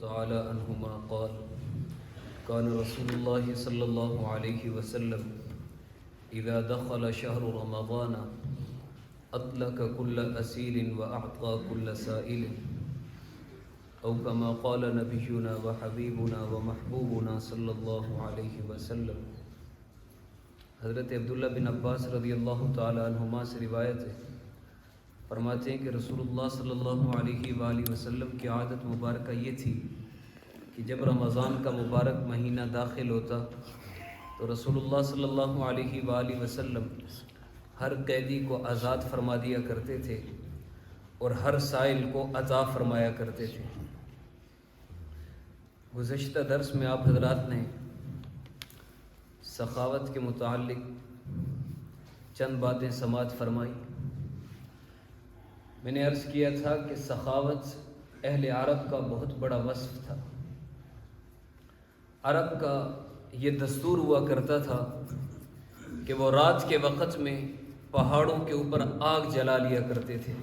تعالى عنهما قال كان رسول الله صلى الله عليه وسلم إذا دخل شهر رمضان أطلق كل أسير وأعطى كل سائل أو كما قال نبينا وحبيبنا ومحبوبنا صلى الله عليه وسلم۔ حضرت عبداللہ بن عباس رضی اللہ تعالی عنہما سے روایت ہے، فرماتے ہیں کہ رسول اللہ صلی اللہ علیہ وآلہ وسلم کی عادت مبارکہ یہ تھی کہ جب رمضان کا مبارک مہینہ داخل ہوتا تو رسول اللہ صلی اللہ علیہ وآلہ وسلم ہر قیدی کو آزاد فرما دیا کرتے تھے اور ہر سائل کو عطا فرمایا کرتے تھے۔ گزشتہ درس میں آپ حضرات نے سخاوت کے متعلق چند باتیں سماعت فرمائی۔ میں نے عرض کیا تھا کہ سخاوت اہل عرب کا بہت بڑا وصف تھا۔ عرب کا یہ دستور ہوا کرتا تھا کہ وہ رات کے وقت میں پہاڑوں کے اوپر آگ جلا لیا کرتے تھے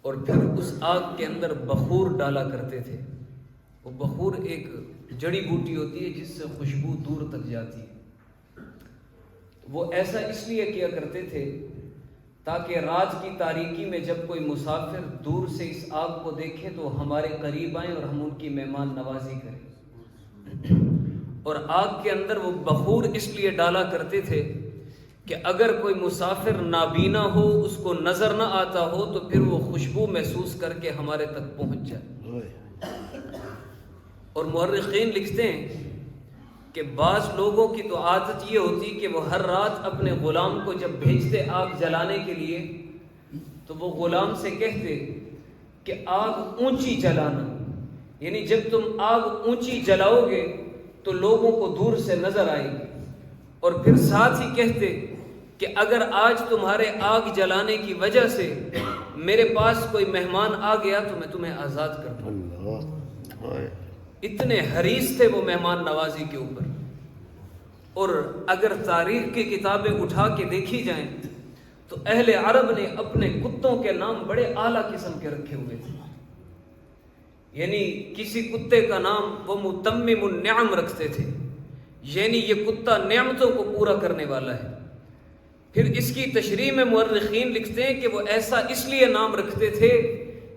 اور پھر اس آگ کے اندر بخور ڈالا کرتے تھے۔ وہ بخور ایک جڑی بوٹی ہوتی ہے جس سے خوشبو دور تک جاتی ہے۔ وہ ایسا اس لیے کیا کرتے تھے تاکہ رات کی تاریکی میں جب کوئی مسافر دور سے اس آگ کو دیکھے تو ہمارے قریب آئیں اور ہم ان کی مہمان نوازی کریں۔ اور آگ کے اندر وہ بخور اس لیے ڈالا کرتے تھے کہ اگر کوئی مسافر نابینا ہو، اس کو نظر نہ آتا ہو، تو پھر وہ خوشبو محسوس کر کے ہمارے تک پہنچ جائے۔ اور مورخین لکھتے ہیں کہ بعض لوگوں کی تو عادت یہ ہوتی کہ وہ ہر رات اپنے غلام کو جب بھیجتے آگ جلانے کے لیے تو وہ غلام سے کہتے کہ آگ اونچی جلانا، یعنی جب تم آگ اونچی جلاؤ گے تو لوگوں کو دور سے نظر آئے گی۔ اور پھر ساتھ ہی کہتے کہ اگر آج تمہارے آگ جلانے کی وجہ سے میرے پاس کوئی مہمان آ گیا تو میں تمہیں آزاد کر دوں۔ اتنے حریص تھے وہ مہمان نوازی کے اوپر۔ اور اگر تاریخ کی کتابیں اٹھا کے دیکھی جائیں تو اہل عرب نے اپنے کتوں کے نام بڑے اعلیٰ قسم کے رکھے ہوئے تھے۔ یعنی کسی کتے کا نام وہ متمم النعم رکھتے تھے، یعنی یہ کتا نعمتوں کو پورا کرنے والا ہے۔ پھر اس کی تشریح میں مورخین لکھتے ہیں کہ وہ ایسا اس لیے نام رکھتے تھے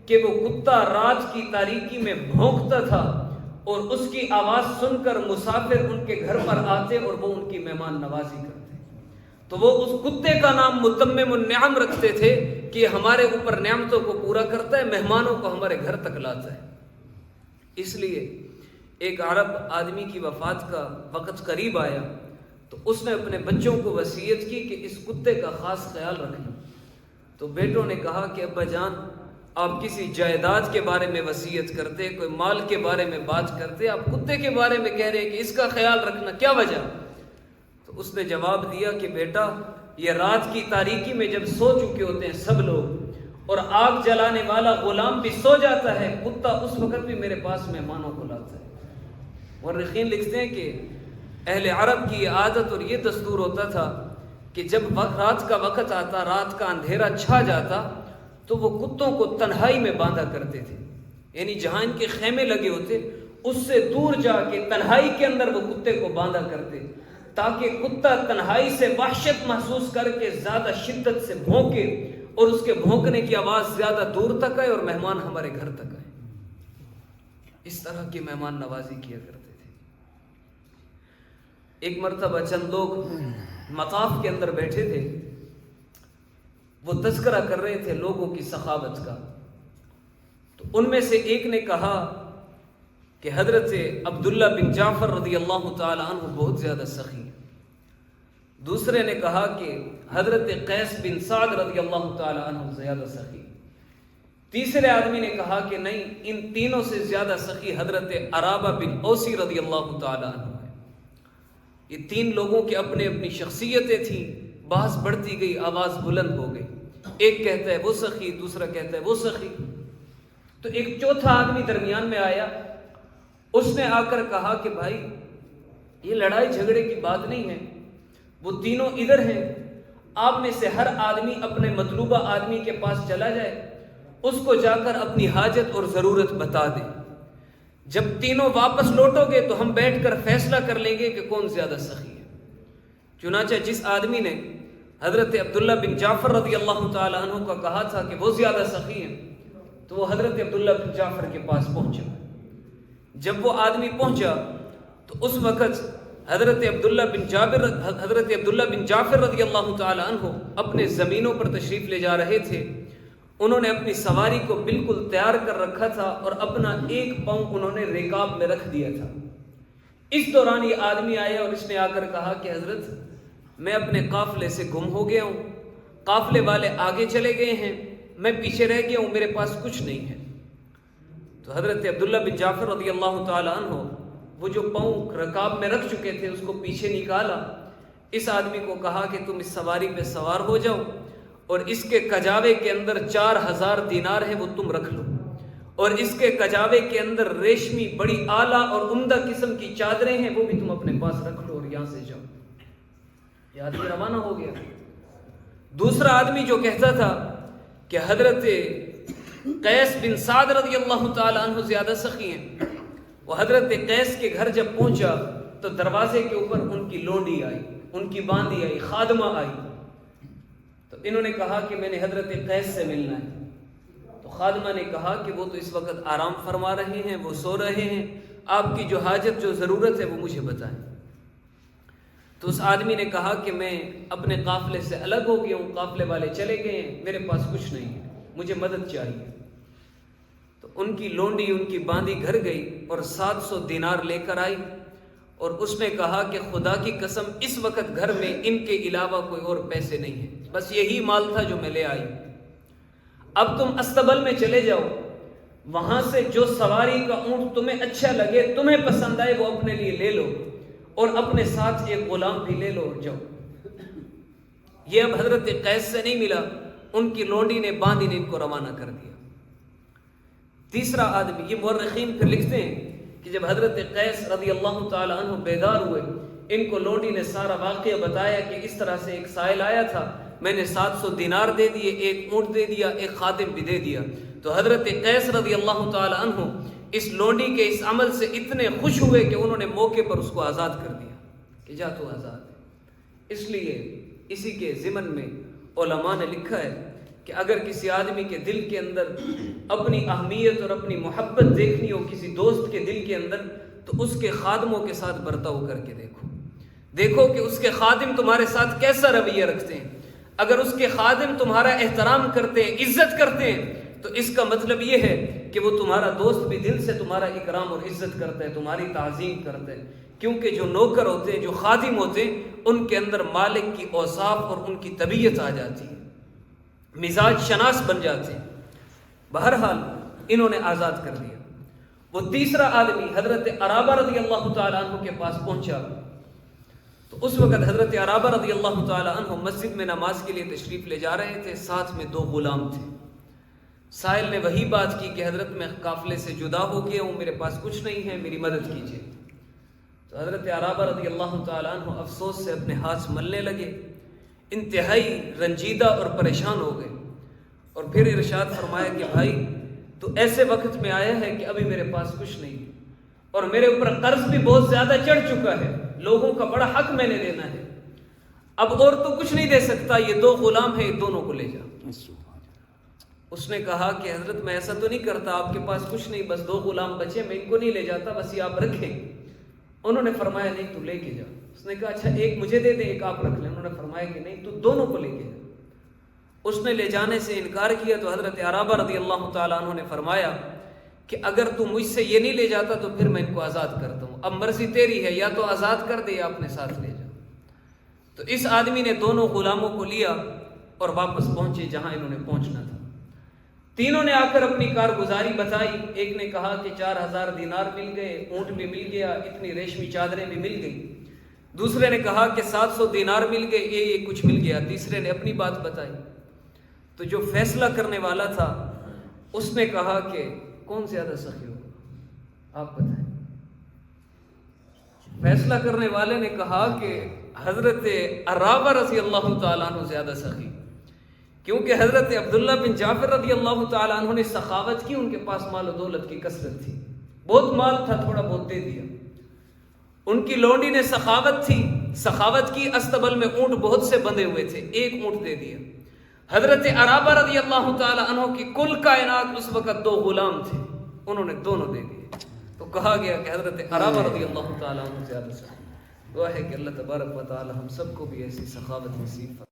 کہ وہ کتا رات کی تاریکی میں بھونکتا تھا اور اس کی آواز سن کر مسافر ان کے گھر پر آتے اور وہ ان کی مہمان نوازی کرتے، تو وہ اس کتے کا نام متمم النعم رکھتے تھے کہ ہمارے اوپر نعمتوں کو پورا کرتا ہے، مہمانوں کو ہمارے گھر تک لاتا ہے۔ اس لیے ایک عرب آدمی کی وفات کا وقت قریب آیا تو اس نے اپنے بچوں کو وصیت کی کہ اس کتے کا خاص خیال رکھنا۔ تو بیٹوں نے کہا کہ ابا جان، آپ کسی جائیداد کے بارے میں وصیت کرتے، کوئی مال کے بارے میں بات کرتے، آپ کتے کے بارے میں کہہ رہے ہیں کہ اس کا خیال رکھنا، کیا وجہ؟ تو اس نے جواب دیا کہ بیٹا، یہ رات کی تاریکی میں جب سو چکے ہوتے ہیں سب لوگ اور آگ جلانے والا غلام بھی سو جاتا ہے، کتا اس وقت بھی میرے پاس مہمانوں کو لاتا ہے۔ مورخین لکھتے ہیں کہ اہل عرب کی عادت اور یہ دستور ہوتا تھا کہ جب رات کا وقت آتا، رات کا اندھیرا چھا جاتا، تو وہ کتوں کو تنہائی میں باندھا کرتے تھے، یعنی جہاں ان کے خیمے لگے ہوتے اس سے دور جا کے تنہائی کے اندر وہ کتے کو باندھا کرتے تاکہ کتا تنہائی سے وحشت محسوس کر کے زیادہ شدت سے بھونکے اور اس کے بھونکنے کی آواز زیادہ دور تک آئے اور مہمان ہمارے گھر تک آئے۔ اس طرح کی مہمان نوازی کیا کرتے تھے۔ ایک مرتبہ چند لوگ مطاف کے اندر بیٹھے تھے، وہ تذکرہ کر رہے تھے لوگوں کی سخاوت کا، تو ان میں سے ایک نے کہا کہ حضرت عبداللہ بن جعفر رضی اللہ تعالی عنہ بہت زیادہ سخی ہیں۔ دوسرے نے کہا کہ حضرت قیس بن سعد رضی اللہ تعالی عنہ زیادہ سخی۔ تیسرے آدمی نے کہا کہ نہیں، ان تینوں سے زیادہ سخی حضرت عرابہ بن اوسی رضی اللہ تعالی عنہ ہے۔ یہ تین لوگوں کی اپنی اپنی شخصیتیں تھیں، بحث بڑھتی گئی، آواز بلند ہو گئی، ایک کہتا ہے وہ سخی، دوسرا کہتا ہے وہ سخی۔ تو ایک چوتھا آدمی درمیان میں آیا، اس نے آ کر کہا کہ بھائی یہ لڑائی جھگڑے کی بات نہیں ہے، وہ تینوں ادھر ہیں، آپ میں سے ہر آدمی اپنے مطلوبہ آدمی کے پاس چلا جائے، اس کو جا کر اپنی حاجت اور ضرورت بتا دے، جب تینوں واپس لوٹو گے تو ہم بیٹھ کر فیصلہ کر لیں گے کہ کون زیادہ سخی ہے۔ چنانچہ جس آدمی نے حضرت عبداللہ بن جعفر رضی اللہ تعالی عنہ کا کہا تھا کہ وہ زیادہ سخی ہیں، تو وہ حضرت عبداللہ بن جعفر کے پاس پہنچا۔ جب وہ آدمی پہنچا تو اس وقت حضرت عبداللہ بن جعفر رضی اللہ تعالی عنہ اپنے زمینوں پر تشریف لے جا رہے تھے۔ انہوں نے اپنی سواری کو بالکل تیار کر رکھا تھا اور اپنا ایک پاؤں انہوں نے رکاب میں رکھ دیا تھا۔ اس دوران یہ آدمی آیا اور اس نے آ کر کہا کہ حضرت میں اپنے قافلے سے گم ہو گیا ہوں، قافلے والے آگے چلے گئے ہیں، میں پیچھے رہ گیا ہوں، میرے پاس کچھ نہیں ہے۔ تو حضرت عبداللہ بن جعفر رضی اللہ تعالی عنہ وہ جو پاؤں رکاب میں رکھ چکے تھے اس کو پیچھے نکالا، اس آدمی کو کہا کہ تم اس سواری پہ سوار ہو جاؤ اور اس کے کجاوے کے اندر 4000 دینار ہے وہ تم رکھ لو، اور اس کے کجاوے کے اندر ریشمی بڑی اعلیٰ اور عمدہ قسم کی چادریں ہیں وہ بھی تم اپنے پاس رکھ لو اور یہاں سے جاؤ۔ یہ آدمی روانہ ہو گیا۔ دوسرا آدمی جو کہتا تھا کہ حضرت قیس بن سعد رضی اللہ تعالی عنہ زیادہ سخی ہیں، وہ حضرت قیس کے گھر جب پہنچا تو دروازے کے اوپر ان کی لونڈی آئی، ان کی باندی آئی، خادمہ آئی۔ تو انہوں نے کہا کہ میں نے حضرت قیس سے ملنا ہے۔ تو خادمہ نے کہا کہ وہ تو اس وقت آرام فرما رہے ہیں، وہ سو رہے ہیں، آپ کی جو حاجت جو ضرورت ہے وہ مجھے بتائیں۔ تو اس آدمی نے کہا کہ میں اپنے قافلے سے الگ ہو گیا ہوں، قافلے والے چلے گئے ہیں، میرے پاس کچھ نہیں ہے، مجھے مدد چاہیے۔ تو ان کی لونڈی ان کی باندی گھر گئی اور 700 دینار لے کر آئی اور اس نے کہا کہ خدا کی قسم اس وقت گھر میں ان کے علاوہ کوئی اور پیسے نہیں ہیں، بس یہی مال تھا جو میں لے آئی۔ اب تم استبل میں چلے جاؤ، وہاں سے جو سواری کا اونٹ تمہیں اچھا لگے، تمہیں پسند آئے، وہ اپنے لیے لے لو اور اپنے ساتھ ایک غلام بھی لے لو اور جاؤ۔ یہ اب حضرت قیس سے نہیں ملا، ان کی لونڈی نے باندی نے ان کو روانہ کر دیا۔ تیسرا آدمی، یہ مورخین پھر لکھتے ہیں کہ جب حضرت قیس رضی اللہ تعالی عنہ بیدار ہوئے، ان کو لونڈی نے سارا واقعہ بتایا کہ اس طرح سے ایک سائل آیا تھا، میں نے 700 دینار دے دیے، ایک اونٹ دے دیا، ایک خادم بھی دے دیا۔ تو حضرت قیس رضی اللہ تعالی عنہ اس لونڈی کے اس عمل سے اتنے خوش ہوئے کہ انہوں نے موقع پر اس کو آزاد کر دیا کہ جا تو آزاد ہے۔ اس لیے اسی کے ضمن میں علماء نے لکھا ہے کہ اگر کسی آدمی کے دل کے اندر اپنی اہمیت اور اپنی محبت دیکھنی ہو کسی دوست کے دل کے اندر، تو اس کے خادموں کے ساتھ برتاؤ کر کے دیکھو کہ اس کے خادم تمہارے ساتھ کیسا رویہ رکھتے ہیں۔ اگر اس کے خادم تمہارا احترام کرتے ہیں، عزت کرتے ہیں، تو اس کا مطلب یہ ہے کہ وہ تمہارا دوست بھی دل سے تمہارا اکرام اور عزت کرتا ہے، تمہاری تعظیم کرتا ہے۔ کیونکہ جو نوکر ہوتے ہیں، جو خادم ہوتے ہیں، ان کے اندر مالک کی اوصاف اور ان کی طبیعت آ جاتی ہے، مزاج شناس بن جاتے ہیں۔ بہرحال انہوں نے آزاد کر دیا۔ وہ تیسرا آدمی حضرت عرابہ رضی اللہ تعالی عنہ کے پاس پہنچا تو اس وقت حضرت عرابہ رضی اللہ تعالی عنہ مسجد میں نماز کے لیے تشریف لے جا رہے تھے، ساتھ میں 2 غلام تھے۔ سائل نے وہی بات کی کہ حضرت میں قافلے سے جدا ہو گیا ہوں، میرے پاس کچھ نہیں ہے، میری مدد کیجیے۔ تو حضرت عرابہ رضی اللہ تعالی عنہ افسوس سے اپنے ہاتھ ملنے لگے، انتہائی رنجیدہ اور پریشان ہو گئے، اور پھر ارشاد فرمایا کہ بھائی تو ایسے وقت میں آیا ہے کہ ابھی میرے پاس کچھ نہیں اور میرے اوپر قرض بھی بہت زیادہ چڑھ چکا ہے، لوگوں کا بڑا حق میں نے دینا ہے، اب اور تو کچھ نہیں دے سکتا، یہ 2 غلام ہیں، یہ دونوں کو لے جا۔ اس نے کہا کہ حضرت میں ایسا تو نہیں کرتا، آپ کے پاس کچھ نہیں، بس 2 غلام بچے، میں ان کو نہیں لے جاتا، بس یہ آپ رکھیں۔ انہوں نے فرمایا نہیں تو لے کے جا۔ اس نے کہا اچھا ایک مجھے دے دیں، ایک آپ رکھ لیں۔ انہوں نے فرمایا کہ نہیں تو دونوں کو لے کے جا۔ اس نے لے جانے سے انکار کیا تو حضرت عرابہ رضی اللہ تعالیٰ عنہ نے فرمایا کہ اگر تو مجھ سے یہ نہیں لے جاتا تو پھر میں ان کو آزاد کرتا ہوں، اب مرضی تیری ہے، یا تو آزاد کر دے یا اپنے ساتھ لے جا۔ تو اس آدمی نے دونوں غلاموں کو لیا اور واپس پہنچے جہاں انہوں نے پہنچنا تھا۔ تینوں نے آ کر اپنی کارگزاری بتائی، ایک نے کہا کہ 4000 دینار مل گئے، اونٹ بھی مل گیا، اتنی ریشمی چادریں بھی مل گئی۔ دوسرے نے کہا کہ 700 دینار مل گئے، یہ کچھ مل گیا۔ تیسرے نے اپنی بات بتائی۔ تو جو فیصلہ کرنے والا تھا اس نے کہا کہ کون زیادہ سخی ہوگا آپ بتائیں۔ فیصلہ کرنے والے نے کہا کہ حضرت عرابہ رضی اللہ تعالیٰ عنہ زیادہ سخی، کیونکہ حضرت عبداللہ بن جعفر رضی اللہ تعالیٰ عنہ نے سخاوت کی، ان کے پاس مال و دولت کی کثرت تھی، بہت مال تھا، تھوڑا بہت دے دیا. ان کی لونڈی نے سخاوت تھی، سخاوت کی، استبل میں اونٹ بہت سے بندھے ہوئے تھے، ایک اونٹ دے دیا. حضرت عرابہ رضی اللہ تعالی عنہ کی کل کائنات اس وقت 2 غلام تھے، انہوں نے دونوں دے دیے. تو کہا گیا کہ حضرت عرابہ رضی اللہ تعالی عنہ زیادہ سے. دعا ہے کہ اللہ تبارک و تعالی ہم سب کو بھی ایسی سخاوت نصیب فرمائے.